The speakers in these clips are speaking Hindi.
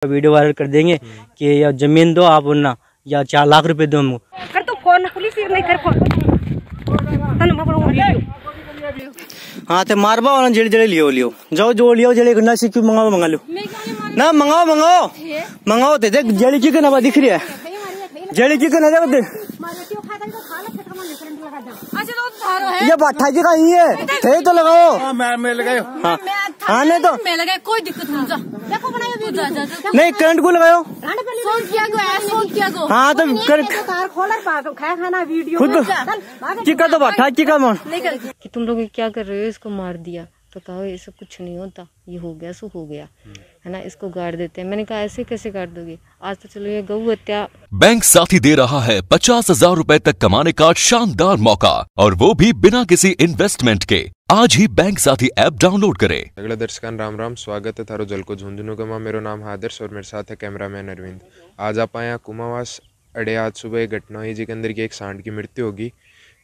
वीडियो वायरल कर देंगे कि या जमीन दो आप वरना या 4 लाख रुपए दो हमको। कर तो फोन पुलिस नहीं कर फोन तन मैं बड़ा वीडियो। हाँ तो मारबा वाला जेड़े जेड़े लियो जाओ जो लियो जेड़े गन्ना से क्यों मंगाओ मंगा लो ना मंगाओ ते देख जेड़ी चिकन हवा दिख रही है जेड़ी चिकन है देख ये बाठा जी का ही है थे तो लगाओ मैं लगाओ हाँ नहीं तो मैं लगाए कोई दिक्कत नहीं देखो बनाओ नहीं करंट को लगाओ हाँ तो खाना वीडियो खुद चिका तो बाठा चिका मन कि तुम लोग क्या कर रहे हो, इसको मार दिया तो कहो ये सब कुछ नहीं होता, ये हो गया सो हो गया है ना, इसको गाड़ देते हैं। मैंने कहा ऐसे कैसे गाड़ दोगे, आज तो चलो ये गौ हत्या। बैंक साथी दे रहा है 50,000 रुपए तक कमाने का शानदार मौका और वो भी बिना किसी इन्वेस्टमेंट के। आज ही बैंक साथी ऐप डाउनलोड करें। अगला दर्शकान राम राम, स्वागत है थारो जल को झुंझुनू का। मेरा नाम है आदर्श और मेरे साथ है कैमरामैन अरविंद। आज आप आए कुमावास अड़े। आज सुबह एक घटना हुई जी के अंदर की एक सांड की मृत्यु होगी।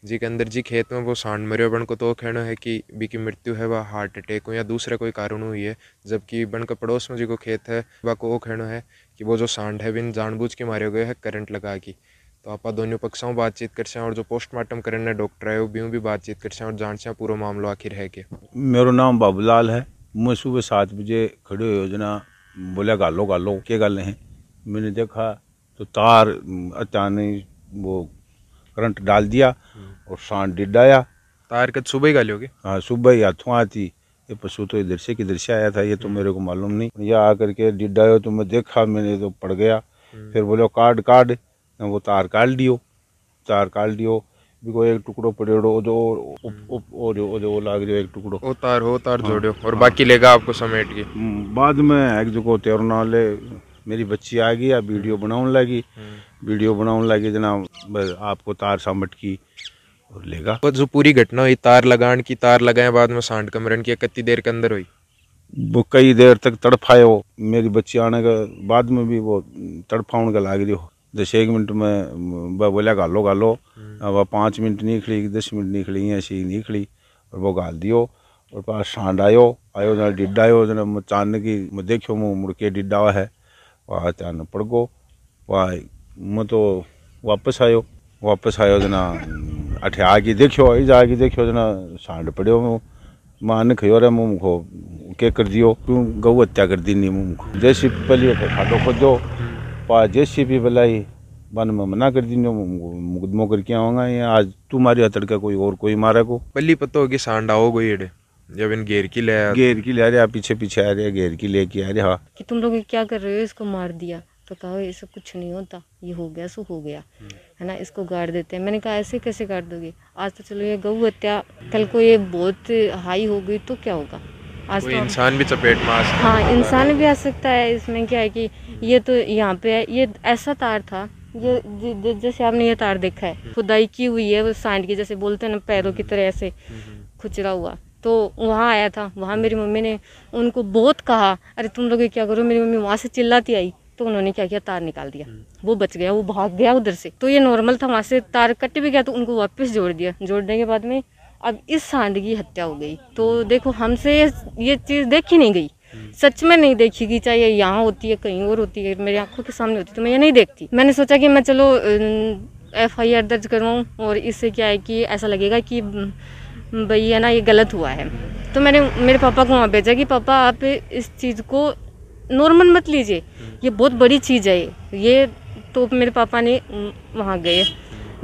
जी के अंदर जी खेत में वो सांड मरियो बन को तो कहना है कि बी की मृत्यु है वह हार्ट अटैक हो या दूसरा कोई कारण हुई है, जबकि बन का पड़ोस में जी को खेत है वह को वो कहना है कि वो जो सांड है बिन जानबूझ के मारे गए है करंट लगा की। तो आप दोनों पक्षों बातचीत कर से और जो पोस्टमार्टम करने डॉक्टर है वो भी बातचीत कर से और जान से पूरा मामला आखिर है कि। मेरा नाम बाबूलाल है। मैं सुबह 7 बजे खड़े योजना बोला गालो क्या गाले हैं। मैंने देखा तो तार अचानक वो करंट डाल दिया और सांड डिडाया। तार कद सुबह ही गालोगे? हाँ सुबह ही हाथों आती। ये पशु तो इधर से किधर से आया था ये तो मेरे को मालूम नहीं। यह आकर के डिडायो तो मैं देखा, मैंने तो पड़ गया। फिर बोलो काट वो तार काट दियो एक टुकड़ो पड़ेड़ो जो लाग रही एक टुकड़ो वो तार जोड़ो और बाकी लेगा आपको समेट के। बाद में एक जगह तैरना ले मेरी बच्ची आ गई, वीडियो बनाने लगी जनाब आपको तार सामट की और लेगा। तो जो पूरी घटना हुई तार लगाए बाद में सांड का मरण किया, कितनी देर के अंदर हुई? वो कई देर तक तड़फायो। मेरी बच्ची आने का बाद में भी वो तड़फाउन का लाग रही हो। 10 मिनट में बोला गालो वह 5 मिनट निकली 10 मिनट निकली ऐसी निकली और वो गाल दियो और पास सांड आयो जना डिड्डायो जना अचानक ही मैं देखो मुड़ के डिड्डा है वह अचानक पड़ गो। वह मैं तो वापस आयो जना अठे आगे देखो जना सांड पड़ो। मैं अन्न खयो रे मुँह को क्या कर दियो, क्यों गौ हत्या कर दी नहीं मुँह को। जैसी पहले खाटो खोदो पा जैसी भी बुलाई बन में मना कर दी मुकदमो करके आऊंगा। ये आज तुम्हारी हथड़ का कोई मारा को पल्ली पता होगी सांड आओ गई एडे जब इन घेर की ले आ रहे पीछे आ रहे घेर की लेके आ रहे। हाँ कि तुम लोग क्या कर रहे हो, इसको मार दिया तो कहो ये सब कुछ नहीं होता, ये हो गया सो हो गया है ना, इसको गाड़ देते हैं। मैंने कहा ऐसे कैसे गाड़ दोगे, आज तो चलो ये गौ हत्या, कल को ये बहुत हाई हो गई तो क्या होगा। आज तो इंसान भी चपेट में आ सकता है। हाँ इंसान भी आ सकता है। इसमें क्या है कि ये तो यहाँ पे है, ये ऐसा तार था, ये जैसे आपने ये तार देखा है खुदाई की हुई है वो सांड की, जैसे बोलते हैं ना पैरों की तरह ऐसे खुचरा हुआ। तो वहाँ आया था, वहाँ मेरी मम्मी ने उनको बहुत कहा अरे तुम लोग क्या करो। मेरी मम्मी वहाँ से चिल्लाती आई तो उन्होंने क्या किया, तार निकाल दिया। वो बच गया, वो भाग गया उधर से। तो ये नॉर्मल था, वहाँ से तार कट भी गया तो उनको वापस जोड़ दिया। जोड़ने के बाद में अब इस सांड की हत्या हो गई। तो देखो हमसे ये चीज़ देखी नहीं गई, सच में नहीं देखी गई। चाहे यहाँ होती है कहीं और होती है, मेरी आंखों के सामने होती तो मैं ये नहीं देखती। मैंने सोचा कि मैं चलो FIR दर्ज करवाऊँ और इससे क्या है कि ऐसा लगेगा कि भाई है ना ये गलत हुआ है। तो मैंने मेरे पापा को वहाँ भेजा कि पापा आप इस चीज़ को नॉर्मल मत लीजिए, ये बहुत बड़ी चीज़ है ये। तो मेरे पापा ने वहाँ गए,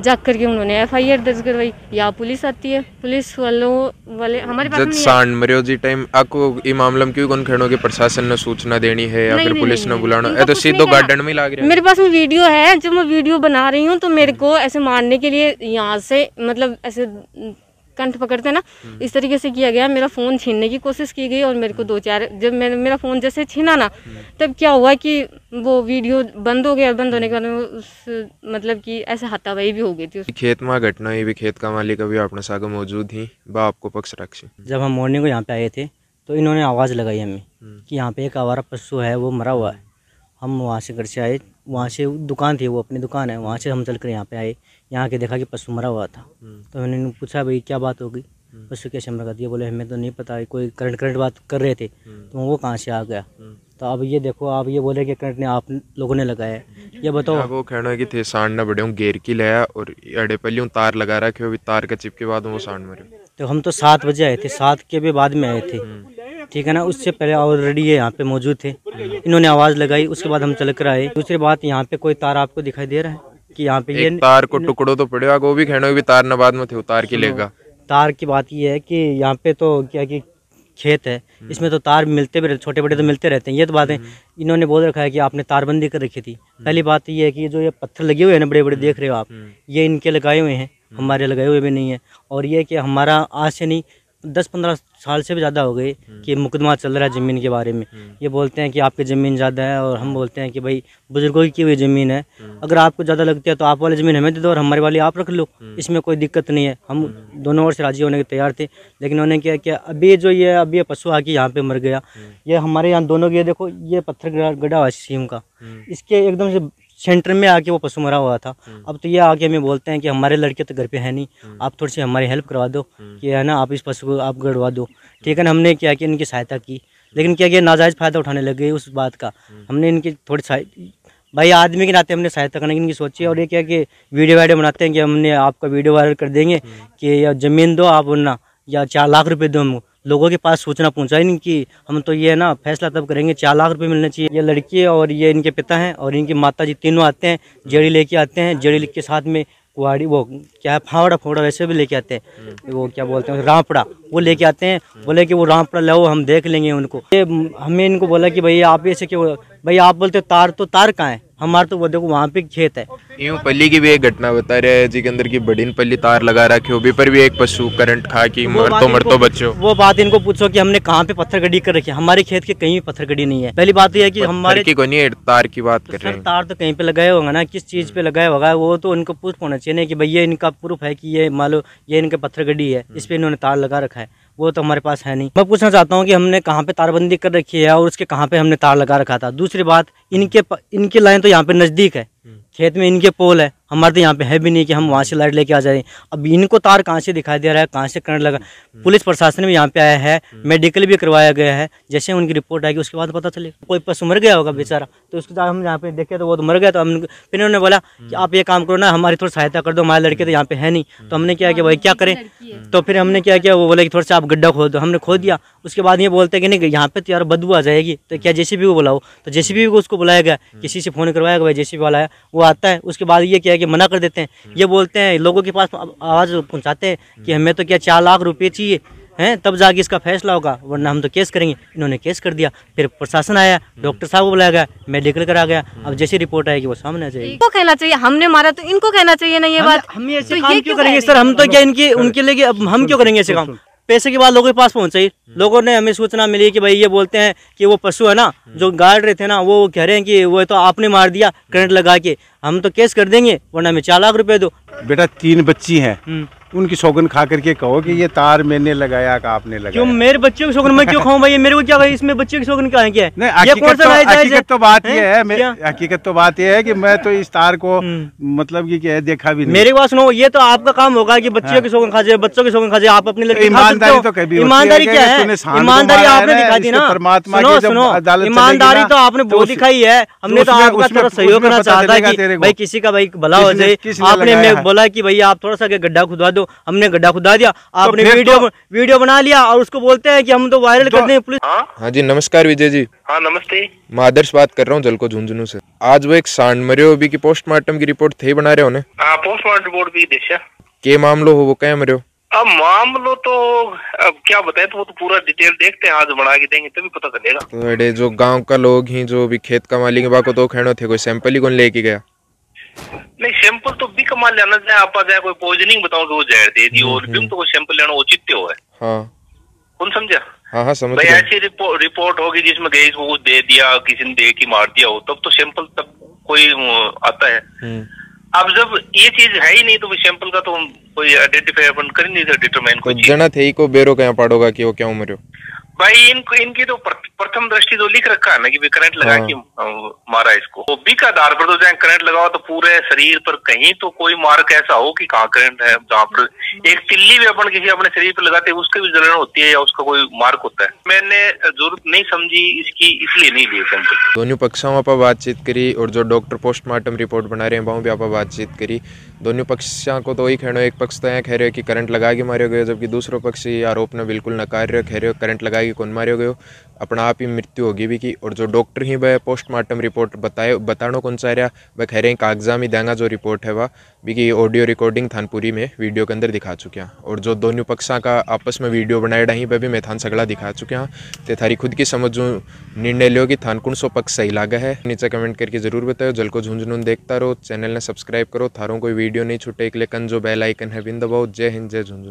जा करके उन्होंने FIR दर्ज करवाई। यहाँ पुलिस आती है, पुलिस वाले हमारे पास नहीं। सांड मरियो जी टाइम आपको ये मामला में क्यों कौन खड़ो कि प्रशासन ने सूचना देनी है या फिर पुलिस ने बुलाना है? तो सीधो गार्डन में लाग रहा है। मेरे पास में वीडियो है, जब मैं वीडियो बना रही हूँ तो मेरे को ऐसे मारने के लिए यहाँ से मतलब ऐसे कंठ पकड़ते ना, इस तरीके से किया गया। मेरा फ़ोन छीनने की कोशिश की गई और मेरे को 2-4 जब मेरा फ़ोन जैसे छीना ना तब क्या हुआ कि वो वीडियो बंद हो गया। बंद होने के बाद मतलब कि ऐसे हाथापाई भी हो गई थी। खेत में घटना हुई भी, खेत का मालिक अभी अपने साथ मौजूद ही बा आपको पक्ष रखी। जब हम मॉर्निंग को यहाँ पे आए थे तो इन्होंने आवाज़ लगाई हमें कि यहाँ पे एक आवारा पशु है वो मरा हुआ है। हम वहाँ से घर से आए, वहाँ से दुकान थी, वो अपनी दुकान है, वहाँ से हम चल कर यहाँ पे आए। यहाँ के देखा कि पशु मरा हुआ था। तो मैंने पूछा भाई क्या बात हो गई, पशु कैसे मरा दिया। बोले हमें तो नहीं पता, कोई करंट बात कर रहे थे तो वो कहाँ से आ गया। तो अब ये देखो, आप ये बोले कि करंट ने आप लोगों ने लगाया है, ये बताओ। वो कहना है कि थे सांड न बड़े घेर की लाया और अड़े पहले तार लगा रखे हो, तार के चिप के बाद वो सांड मरे। तो हम तो 7 बजे आए थे, 7 के भी बाद में आए थे, ठीक है ना। उससे पहले ऑलरेडी ये यहाँ पे मौजूद थे, इन्होंने आवाज़ लगाई, उसके बाद हम चल कर आए। दूसरी बात, यहाँ पे कोई तार आपको दिखाई दे रहा है कि यहाँ पे ये तार को टुकड़ो तो पड़ेगा, वो भी कहना भी तार न बाद में थे उतार के लेगा। तार की बात ये है कि यहाँ पे तो क्या कि खेत है, इसमें तो तार मिलते भी रहते, छोटे बड़े तो मिलते रहते हैं, ये तो बात है। इन्होंने बोल रखा है कि आपने तारबंदी कर रखी थी। पहली बात ये है कि जो ये पत्थर लगे हुए हैं ना बड़े बड़े, देख रहे हो आप, ये इनके लगाए हुए हैं, हमारे लगाए हुए भी नहीं है। और ये कि हमारा आज से नहीं 10-15 साल से भी ज़्यादा हो गए कि मुकदमा चल रहा है ज़मीन के बारे में। ये बोलते हैं कि आपकी ज़मीन ज़्यादा है, और हम बोलते हैं कि भाई बुजुर्गों की हुई ज़मीन है, अगर आपको ज़्यादा लगती है तो आप वाली ज़मीन हमें दे दो और हमारी वाली आप रख लो, इसमें कोई दिक्कत नहीं है। हम दोनों ओर से राजी होने के तैयार थे, लेकिन उन्होंने क्या किया, अभी जो ये पशु आके यहाँ पे मर गया। ये हमारे यहाँ दोनों के, देखो ये पत्थर गड़ा हुआ है सीम का, इसके एकदम से सेंटर में आके वो पशु मरा हुआ था। अब तो ये आके हमें बोलते हैं कि हमारे लड़के तो घर पे है नहीं, आप थोड़ी सी हमारी हेल्प करवा दो कि है ना, आप इस पशु को आप गड़वा दो, ठीक है ना। हमने क्या किया, इनकी सहायता की, लेकिन क्या किया, नाजायज़ फ़ायदा उठाने लग गए उस बात का। हमने इनकी थोड़ी भाई आदमी के नाते हमने सहायता करने की इनकी सोची, और ये क्या कि वीडियो बनाते हैं कि हमने आपका वीडियो वायरल कर देंगे कि या ज़मीन दो आप, वरना या 4 लाख रुपये दो हमको। लोगों के पास सूचना पहुंचाई नहीं कि हम तो ये ना फैसला तब करेंगे, 4 लाख रुपए मिलने चाहिए। ये लड़की और ये इनके पिता हैं और इनकी माता जी, तीनों आते हैं, जेड़ी लेके आते हैं, जेड़ी के साथ में कुआड़ी, वो क्या है, फावड़ा फोड़ा वैसे भी लेके आते हैं, वो क्या बोलते हैं, रामपड़ा, वो लेके आते हैं। बोले कि वो रामपड़ा लाओ, हम देख लेंगे उनको। ये हमें इनको बोला कि भाई आप ऐसे क्यों, भाई आप बोलते तार, तो तार कहाँ है हमारा, तो वो देखो वहाँ पे खेत है। यूं पल्ली की भी एक घटना बता रहे हैं जी के अंदर की बड़ी पल्ली तार लगा रखे हो, भी पर भी एक पशु करंट खा की मरतो बच्चो। वो बात इनको पूछो कि हमने कहाँ पे पत्थर गड्डी कर रखी है, हमारे खेत के कहीं भी पत्थर गड्डी नहीं है। पहली बात यह है कि हमारे की नहीं, तार की बात कर रहे हैं। तार तो कहीं पे लगाया होगा ना, किस चीज पे लगाया होगा वो तो उनको प्रूफ होना चाहिए कि भैया इनका प्रूफ है कि ये मान लो ये इनके पत्थर गड्डी है, इस पे इन्होंने तार लगा रखा है, वो तो हमारे पास है नहीं। मैं पूछना चाहता हूँ कि हमने कहाँ पे तारबंदी कर रखी है और उसके कहाँ पे हमने तार लगा रखा था। दूसरी बात, इनके लाइन तो यहाँ पे नजदीक है, खेत में इनके पोल है, हमारे तो यहाँ पे है भी नहीं कि हम वहाँ से लाइट लेके आ जाएं। अब इनको तार कहाँ से दिखाई दे रहा है, कहाँ से करंट लगा। पुलिस प्रशासन भी यहाँ पे आया है, मेडिकल भी करवाया गया है, जैसे उनकी रिपोर्ट आएगी उसके बाद पता चलेगा। कोई पशु मर गया होगा बेचारा, तो उसके बाद हम यहाँ पे देखे तो वो तो मर गया। तो हम फिर उन्होंने बोला कि आप ये काम करो ना, हमारी थोड़ी सहायता कर दो, हमारे लड़के तो यहाँ पे है नहीं। तो हमने क्या किया, भाई क्या करें, तो फिर हमने क्या किया, वो बोले कि थोड़ा सा आप गड्ढा खोद दो, हमने खोद दिया। उसके बाद ये बोलते हैं कि नहीं यहाँ पे तो यार बदबू आ जाएगी, तो क्या जेसीबी को बुलाओ, तो जेसीबी को उसको बुलाया गया, किसी से फोन करवाया गया, भाई जेसीबी वाला है, वो आता है। उसके बाद ये क्या है कि मना कर देते हैं, ये बोलते हैं लोगों के पास आवाज़ पहुंचाते हैं कि हमें तो क्या 4 लाख रुपए चाहिए हैं, तब जाके इसका फैसला होगा, वरना हम तो केस करेंगे। इन्होंने केस कर दिया, फिर प्रशासन आया, डॉक्टर साहब को बुलाया गया, मेडिकल करा गया। अब जैसी रिपोर्ट आएगी वो सामने आ जाएगी। इनको कहना चाहिए हमने मारा, तो इनको कहना चाहिए ना ये बात। हम ऐसे काम क्यों करेंगे सर, हम तो क्या इनकी उनके लिए हम क्यों करेंगे ऐसे काम। पैसे की बात लोगों के पास पहुंचाई, लोगों ने हमें सूचना मिली कि भाई ये बोलते हैं कि वो पशु है ना जो गाड़ रहे थे ना, वो कह रहे हैं कि वो तो आपने मार दिया करंट लगा के, हम तो केस कर देंगे, वरना हमें 4 लाख रुपए दो। बेटा 3 बच्ची हैं, उनकी सौगन खा करके कहो कि ये तार मैंने लगाया का आपने लगाया। क्यों मेरे बच्चों की सौगन मैं क्यों खाऊं भाई, मेरे को क्या भाई इसमें बच्चे की सौगन क्या है, क्या है? नहीं, हकीकत तो बात ये है, हकीकत तो बात ये है कि मैं तो इस तार को मतलब कि क्या है देखा भी नहीं। मेरी बात सुनो, ये तो आपका काम होगा कि बच्चियों की सौगन खा जाए, बच्चों की सौगन खा जाए, आप अपनी लड़की ईमानदारी तो कभी ईमानदारी क्या है, ईमानदारी आपने दिखा दी ना। सुनो सुनो, ईमानदारी तो आपने बहुत दिखाई है, हमने तो आपका थोड़ा सहयोग करना चाहता है कि भाई किसी का भाई भला हो जाए। आपने बोला कि भाई आप थोड़ा सा गड्ढा खुदवा दो, हमने गड्ढा खुदा दिया, आपने वीडियो बना लिया और उसको बोलते हैं कि हम तो वायरल कर दें पुलिस। हाँ जी नमस्कार विजय जी। हाँ नमस्ते, मैं आदर्श बात कर रहा हूँ जलको झुंझुनू से। आज वो एक सांड मरे हो, अभी की पोस्टमार्टम की रिपोर्ट थे बना रहे हो ने? हाँ पोस्टमार्टम रिपोर्ट भी देखा। के मामलो हो वो क्या मरे हो? अब मामलो तो अब क्या बताए, तो वो तो पूरा डिटेल देखते हैं, आज बना के देंगे तभी पता चलेगा। तो अरे जो गांव का लोग ही जो भी खेत का मालिक बाको तो खेनो थे, कोई सैंपल ही कौन लेके गया? नहीं सैंपल तो भी कमाल लेना जाए, आप जाए कोई पॉइजनिंग बताओ कि वो जहर दे दी, और भी तो कोई सैंपल लेना उचित हो है। हाँ कौन समझा? हाँ समझ भाई ऐसी रिपोर्ट होगी जिसमें गैस वो दे दिया, किसी ने दे के मार दिया हो, तब तो सैंपल तब कोई आता है। अब जब ये चीज है ही नहीं तो सैंपल का तो कोई आइडेंटिफाई अपन कर नहीं सकते, डिटरमाइन कोई जना थे ही को बेरो क्या पड़ोगा कि वो क्या उम्र हो। भाई इनकी तो प्रथम दृष्टि तो लिख रखा है ना कि करंट लगा के मारा इसको। तो बी का आधार पर तो चाहे करंट लगाओ तो पूरे शरीर पर कहीं तो कोई मार्क ऐसा हो कि कहाँ करंट है, जहाँ पर एक तिल्ली भी अपन किसी अपने शरीर पर लगाते हैं उसकी भी जलन होती है या उसका कोई मार्क होता है। मैंने जरूरत नहीं समझी इसकी, इसलिए नहीं ली सैंपल। दोनों पक्षों आप बातचीत करी और जो डॉक्टर पोस्टमार्टम रिपोर्ट बना रहे हैं वहाँ भी आप बातचीत करी। दोनों पक्षों को तो वही कहना, एक पक्ष तो यहाँ कह रहे हो कि करंट लगा के मारे गए, जबकि दूसरा पक्ष आरोप ने बिल्कुल नकार रहे हो, कह रहे हो करंट लगा के कौन मारे गए, अपना आप ही मृत्यु होगी भी की। और जो डॉक्टर ही वह पोस्टमार्टम रिपोर्ट बताना कौन सा रहा, वह कह रहे हैं कागजा में देंगा जो रिपोर्ट है वह भी की ऑडियो रिकॉर्डिंग थानपुरी में वीडियो के अंदर दिखा चुके हैं। और जो दोनों पक्षों का आपस में वीडियो बनाए ही वह भी मैं थान सगला दिखा चुके हैं। तो थारी खुद की समझो निर्णय लो कि थान कौन सो पक्ष सही लगा है। नीचे कमेंट करके जरूर बताओ। जल को झुंझुनून देखता रहो, चैनल ने सब्सक्राइब करो, थारों कोई वीडियो नहीं छूटे। एक लेकिन जो बेल आइकन है बिन दबाओ। जय हिंद, जय झुंझुनू।